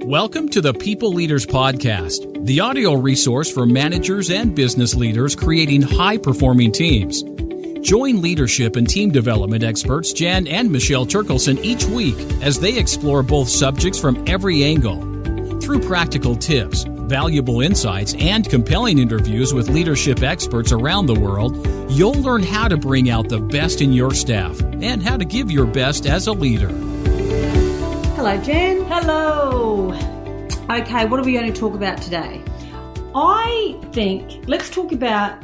Welcome to the People Leaders Podcast, the audio resource for managers and business leaders creating high-performing teams. Join leadership and team development experts Jan and Michelle Turkelson each week as they explore both subjects from every angle. Through practical tips, valuable insights, and compelling interviews with leadership experts around the world, you'll learn how to bring out the best in your staff and how to give your best as a leader. Hello, Jan. Hello. Okay, what are we going to talk about today? I think let's talk about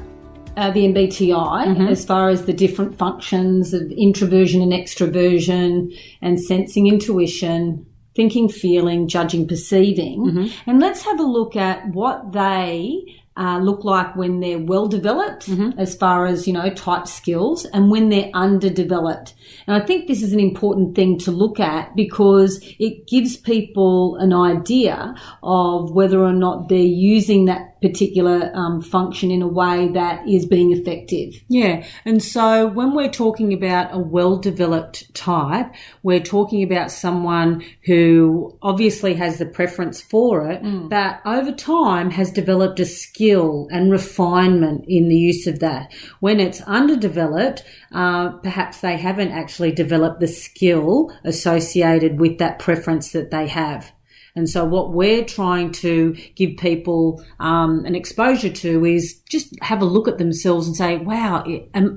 the MBTI as far as the different functions of introversion and extroversion and sensing, intuition, thinking, feeling, judging, perceiving. And let's have a look at what they look like when they're well developed as far as, type skills, and when they're underdeveloped. And I think this is an important thing to look at because it gives people an idea of whether or not they're using that particular function in a way that is being effective. Yeah, and so when we're talking about a well-developed type, we're talking about someone who obviously has the preference for it, but over time has developed a skill and refinement in the use of that. When it's underdeveloped, perhaps they haven't actually developed the skill associated with that preference that they have. And so what we're trying to give people an exposure to is just have a look at themselves and say, wow,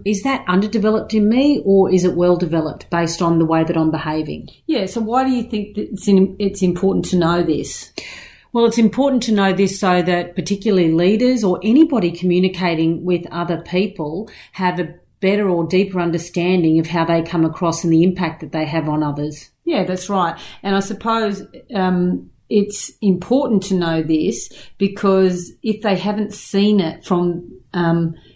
is that underdeveloped in me, or is it well developed based on the way that I'm behaving? Yeah, so why do you think that it's important to know this? Well, it's important to know this so that particularly leaders or anybody communicating with other people have a better or deeper understanding of how they come across and the impact that they have on others. Yeah, that's right. And I suppose it's important to know this because if they haven't seen it from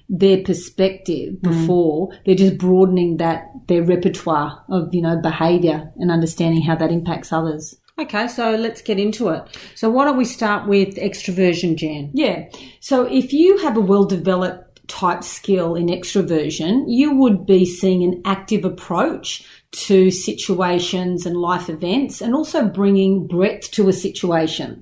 their perspective before, they're just broadening their repertoire of, behaviour and understanding how that impacts others. Okay, so let's get into it. So why don't we start with extroversion, Jan? Yeah. So if you have a well-developed type skill in extroversion, you would be seeing an active approach to situations and life events and also bringing breadth to a situation.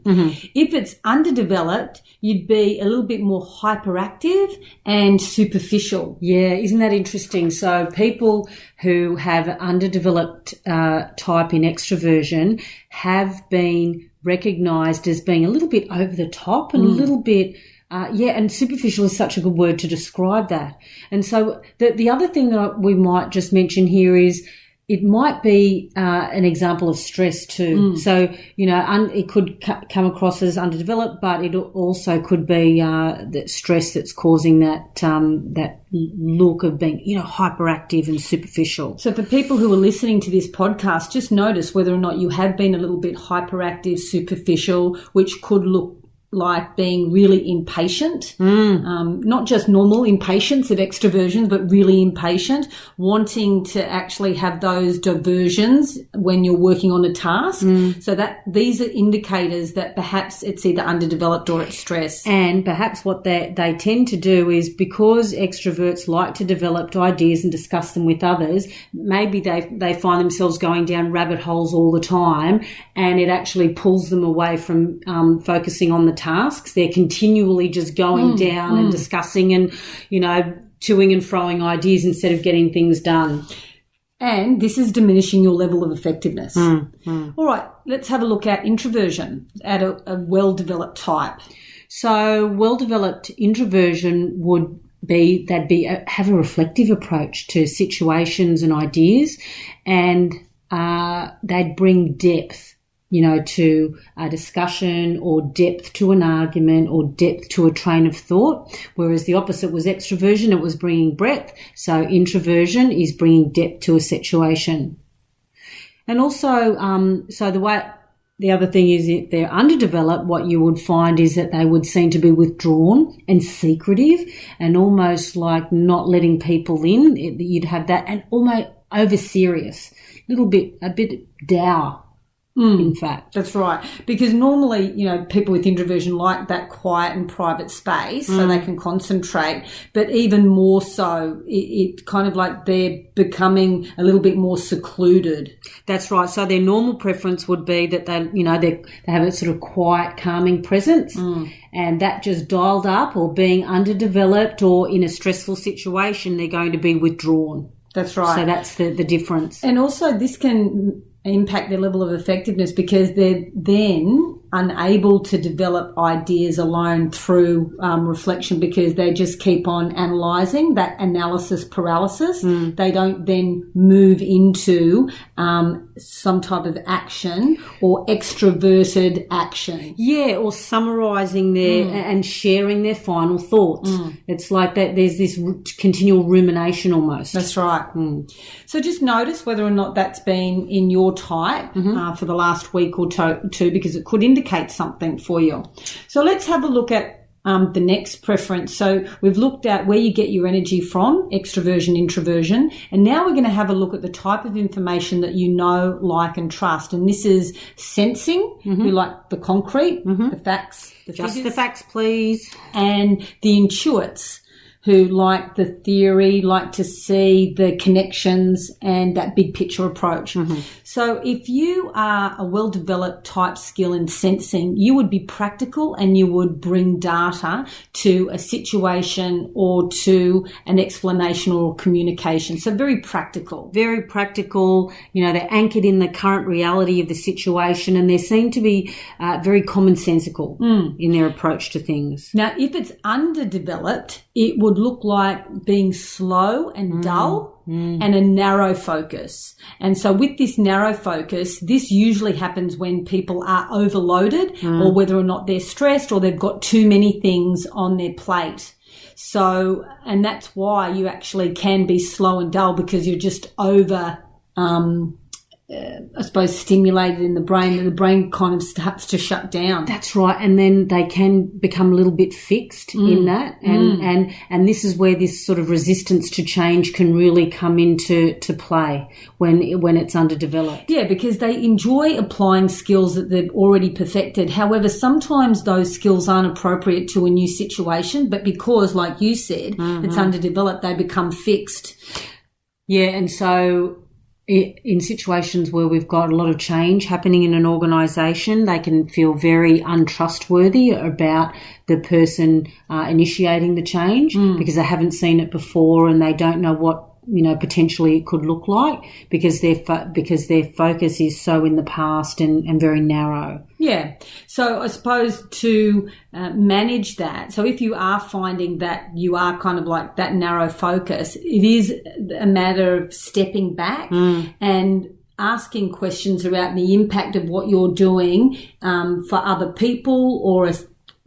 If it's underdeveloped, you'd be a little bit more hyperactive and superficial. Yeah, isn't that interesting? So people who have underdeveloped type in extroversion have been recognised as being a little bit over the top and a little bit and superficial is such a good word to describe that. And so the other thing that we might just mention here is it might be an example of stress too. So, it could come across as underdeveloped, but it also could be that stress that's causing that look of being, hyperactive and superficial. So for people who are listening to this podcast, just notice whether or not you have been a little bit hyperactive, superficial, which could look like being really impatient, not just normal impatience of extroversion, but really impatient, wanting to actually have those diversions when you're working on a task. So that these are indicators that perhaps it's either underdeveloped or it's stress. And perhaps what they tend to do is because extroverts like to develop ideas and discuss them with others, maybe they find themselves going down rabbit holes all the time, and it actually pulls them away from focusing on the tasks. They're continually just going down and discussing and, toing and froing ideas instead of getting things done. And this is diminishing your level of effectiveness. All right, let's have a look at introversion at a well-developed type. So well-developed introversion would be, have a reflective approach to situations and ideas, and they'd bring depth to a discussion, or depth to an argument, or depth to a train of thought, whereas the opposite was extroversion. It was bringing breadth. So introversion is bringing depth to a situation. And also, the other thing is if they're underdeveloped, what you would find is that they would seem to be withdrawn and secretive and almost like not letting people in. You'd have that, and almost over serious, a bit dour. in fact. That's right. Because normally, people with introversion like that quiet and private space so they can concentrate. But even more so, it kind of like they're becoming a little bit more secluded. That's right. So their normal preference would be that they have a sort of quiet, calming presence, and that just dialed up, or being underdeveloped or in a stressful situation, they're going to be withdrawn. That's right. So that's the difference. And also this can impact their level of effectiveness because they're then unable to develop ideas alone through reflection, because they just keep on analysing, that analysis paralysis. They don't then move into some type of action or extroverted action. Yeah, or summarising their and sharing their final thoughts. It's like that. There's this continual rumination almost. That's right. So just notice whether or not that's been in your type for the last week or two, because it could indicate something for you. So let's have a look at the next preference. So we've looked at where you get your energy from, extroversion, introversion, and now we're going to have a look at the type of information that you know, like and trust. And this is sensing, who like the concrete, the facts, the Just figures, the facts, please. and the intuits, who like the theory, like to see the connections and that big picture approach. So if you are a well-developed type skill in sensing, you would be practical and you would bring data to a situation or to an explanation or communication. So very practical. Very practical. They're anchored in the current reality of the situation, and they seem to be very commonsensical in their approach to things. Now, if it's underdeveloped, it would look like being slow and dull and a narrow focus. And so with this narrow focus, this usually happens when people are overloaded or whether or not they're stressed or they've got too many things on their plate. So, and that's why you actually can be slow and dull, because you're just over, I suppose, stimulated in the brain, and the brain kind of starts to shut down. That's right. And then they can become a little bit fixed in that. And this is where this sort of resistance to change can really come into play when it's underdeveloped. Yeah, because they enjoy applying skills that they've already perfected. However, sometimes those skills aren't appropriate to a new situation, but because, like you said, it's underdeveloped, they become fixed. Yeah, and so in situations where we've got a lot of change happening in an organisation, they can feel very untrustworthy about the person initiating the change, because they haven't seen it before and they don't know what potentially it could look like, because their focus is so in the past and very narrow. Yeah. So I suppose to manage that, so if you are finding that you are kind of like that narrow focus, it is a matter of stepping back and asking questions about the impact of what you're doing for other people, or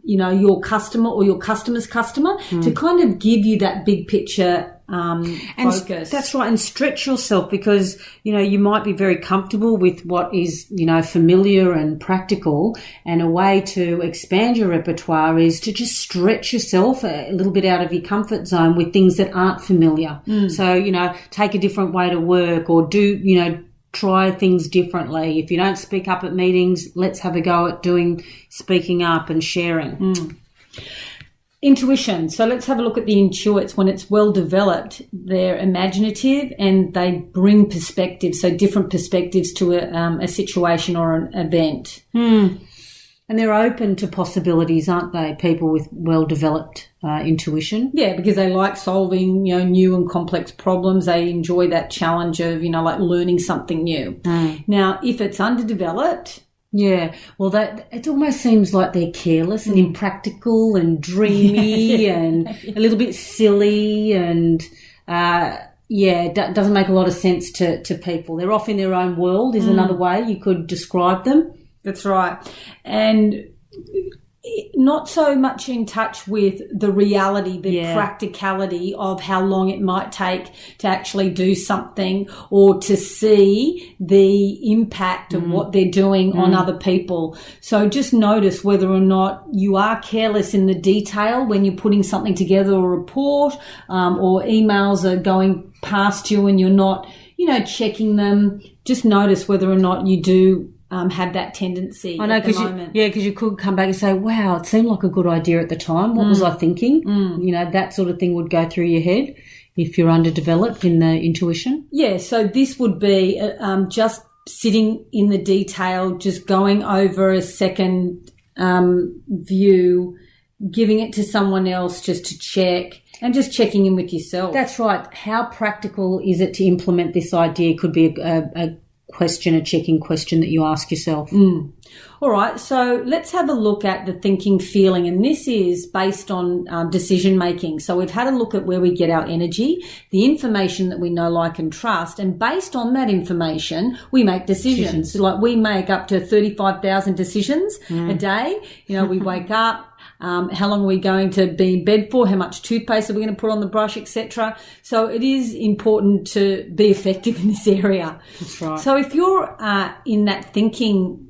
your customer or your customer's customer, to kind of give you that big picture focus. That's right, and stretch yourself, because you might be very comfortable with what is familiar and practical, and a way to expand your repertoire is to just stretch yourself a little bit out of your comfort zone with things that aren't familiar. So take a different way to work, or do try things differently. If you don't speak up at meetings, let's have a go at speaking up and sharing. Intuition. So let's have a look at the intuits. When it's well developed, they're imaginative and they bring perspective, so different perspectives to a situation or an event. And they're open to possibilities, aren't they, people with well-developed intuition? Yeah, because they like solving, new and complex problems. They enjoy that challenge of, like learning something new. Now, if it's underdeveloped... Yeah, well, it almost seems like they're careless and impractical and dreamy and a little bit silly, and doesn't make a lot of sense to people. They're off in their own world is another way you could describe them. That's right. And not so much in touch with the reality, the practicality of how long it might take to actually do something, or to see the impact of what they're doing on other people. So just notice whether or not you are careless in the detail when you're putting something together, a report, or emails are going past you and you're not, checking them. Just notice whether or not you do have that tendency. I know, because you could come back and say, wow, it seemed like a good idea at the time. What was I thinking? You know, that sort of thing would go through your head if you're underdeveloped in the intuition. Yeah, so this would be just sitting in the detail, just going over a second view, giving it to someone else just to check, and just checking in with yourself. That's right. How practical is it to implement this idea? Could be a question, a checking question that you ask yourself. All right, so let's have a look at the thinking, feeling, and this is based on decision making. So we've had a look at where we get our energy, the information that we know, like, and trust, and based on that information, we make decisions. So, like, we make up to 35,000 decisions a day. You know, we wake up. How long are we going to be in bed for? How much toothpaste are we going to put on the brush, etc.? So it is important to be effective in this area. That's right. So if you're in that thinking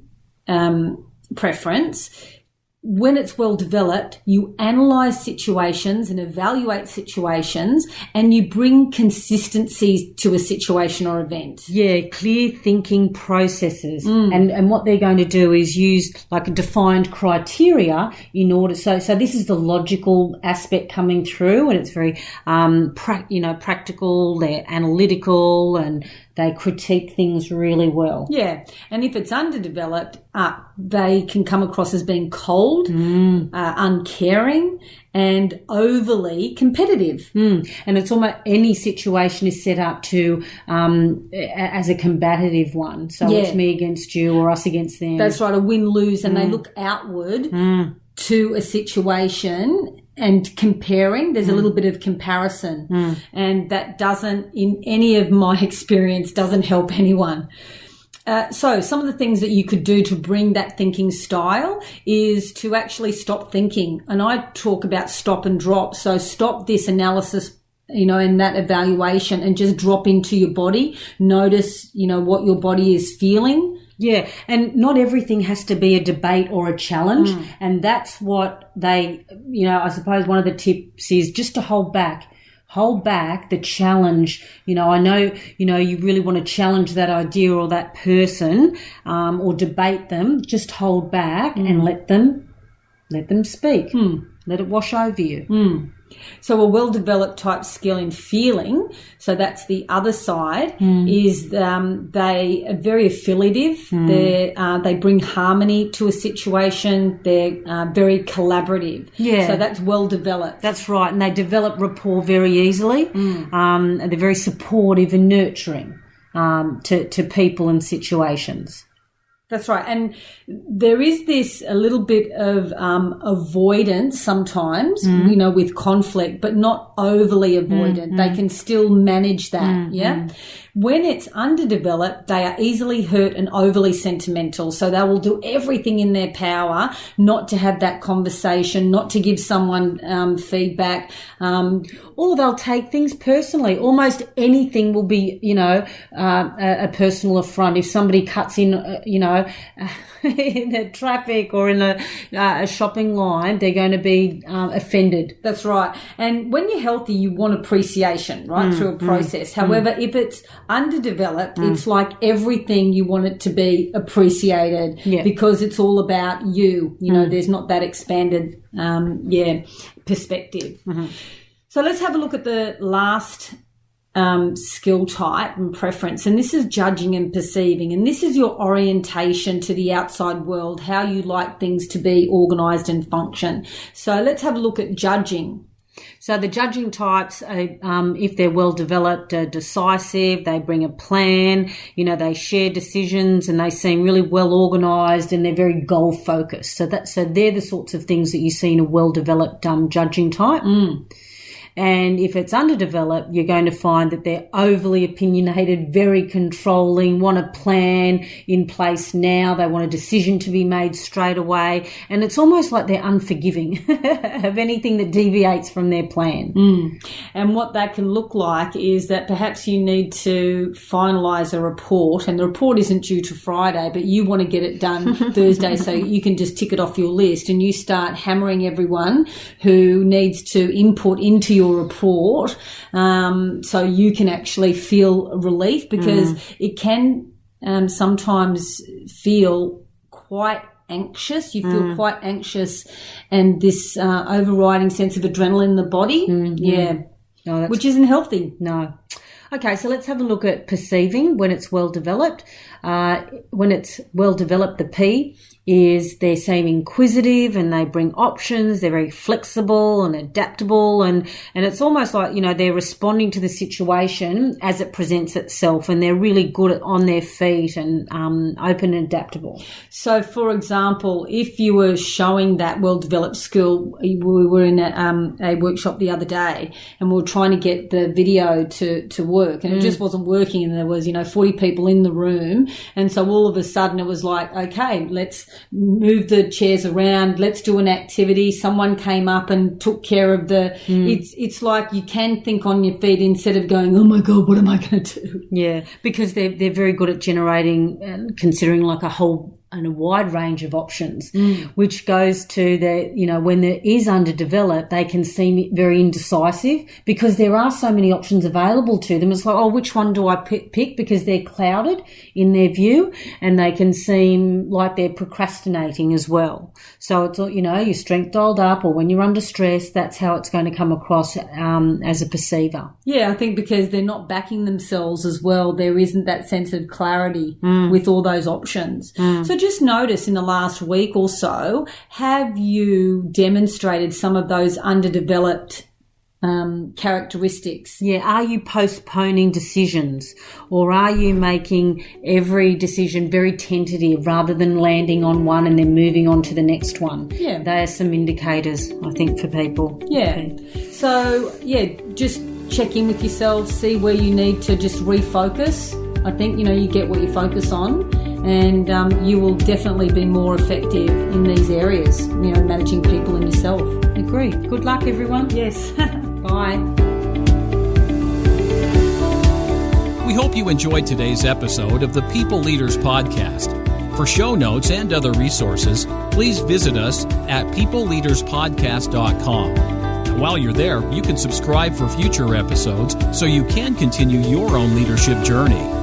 preference, when it's well developed, you analyze situations and evaluate situations, and you bring consistency to a situation or event. Yeah, clear thinking processes. And what they're going to do is use like a defined criteria in order. So this is the logical aspect coming through, and it's very, practical. They're analytical, and they critique things really well. Yeah, and if it's underdeveloped, they can come across as being cold, uncaring, and overly competitive. And it's almost any situation is set up to as a combative one. So it's me against you or us against them. That's right, a win-lose, and they look outward to a situation and comparing. There's a little bit of comparison, and that doesn't, in any of my experience, doesn't help anyone. So some of the things that you could do to bring that thinking style is to actually stop thinking. And I talk about stop and drop. So stop this analysis, and that evaluation, and just drop into your body. Notice, what your body is feeling. Yeah, and not everything has to be a debate or a challenge. And that's what they, I suppose one of the tips is just to hold back the challenge. I know, you really want to challenge that idea or that person, or debate them. Just hold back and let them speak. Let it wash over you. So a well-developed type skill in feeling, so that's the other side, is they are very affiliative. They bring harmony to a situation. They're very collaborative. Yeah. So that's well-developed. That's right. And they develop rapport very easily. And they're very supportive and nurturing to people and situations. That's right. And there is this a little bit of avoidance sometimes, with conflict, but not overly avoidant. They can still manage that, When it's underdeveloped, they are easily hurt and overly sentimental. So they will do everything in their power not to have that conversation, not to give someone feedback. Or they'll take things personally. Almost anything will be, a personal affront. If somebody cuts in, in the traffic or in a shopping line, they're going to be offended. That's right. And when you're healthy, you want appreciation, right, through a process. However, if it's underdeveloped, it's like everything you want it to be appreciated because it's all about you. There's not that expanded, perspective. So let's have a look at the last skill type and preference, and this is judging and perceiving, and this is your orientation to the outside world, how you like things to be organised and function. So let's have a look at judging. So the judging types, if they're well developed, are decisive, they bring a plan, they share decisions, and they seem really well organised, and they're very goal focused. So they're the sorts of things that you see in a well developed judging type. And if it's underdeveloped, you're going to find that they're overly opinionated, very controlling, want a plan in place now. They want a decision to be made straight away. And it's almost like they're unforgiving of anything that deviates from their plan. And what that can look like is that perhaps you need to finalise a report, and the report isn't due to Friday, but you want to get it done Thursday so you can just tick it off your list, and you start hammering everyone who needs to input into your report, so you can actually feel relief, because it can sometimes feel quite anxious. You feel quite anxious, and this overriding sense of adrenaline in the body. Yeah. No, which isn't healthy. No. Okay, so let's have a look at perceiving when it's well developed. When it's well developed, the P is they seem inquisitive and they bring options. They're very flexible and adaptable, and it's almost like, you know, they're responding to the situation as it presents itself, and they're really good on their feet and open and adaptable. So, for example, if you were showing that well-developed skill, we were in a workshop the other day, and we were trying to get the video to work, and it just wasn't working, and there was, 40 people in the room, and so all of a sudden it was like, okay, let's move the chairs around, let's do an activity. Someone came up and took care of it's like you can think on your feet instead of going, oh my God, what am I going to do? Yeah, because they're very good at generating and considering like a whole and a wide range of options, which goes to when there is underdeveloped, they can seem very indecisive because there are so many options available to them. It's like, oh, which one do I pick? Because they're clouded in their view, and they can seem like they're procrastinating as well. So it's, your strength dialed up, or when you're under stress, that's how it's going to come across as a perceiver. Yeah, I think because they're not backing themselves as well, there isn't that sense of clarity with all those options. So just notice in the last week or so, have you demonstrated some of those underdeveloped characteristics? Yeah, are you postponing decisions, or are you making every decision very tentative rather than landing on one and then moving on to the next one? Yeah. They are some indicators, I think, for people. Yeah. Okay. So, just check in with yourself, see where you need to just refocus. I think, you get what you focus on, and you will definitely be more effective in these areas, managing people and yourself. Agree. Good luck, everyone. Yes. Bye. We hope you enjoyed today's episode of the People Leaders Podcast. For show notes and other resources, please visit us at peopleleaderspodcast.com. And while you're there, you can subscribe for future episodes so you can continue your own leadership journey.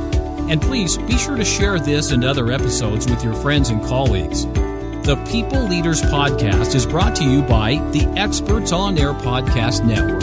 And please be sure to share this and other episodes with your friends and colleagues. The People Leaders Podcast is brought to you by the Experts on Air Podcast Network.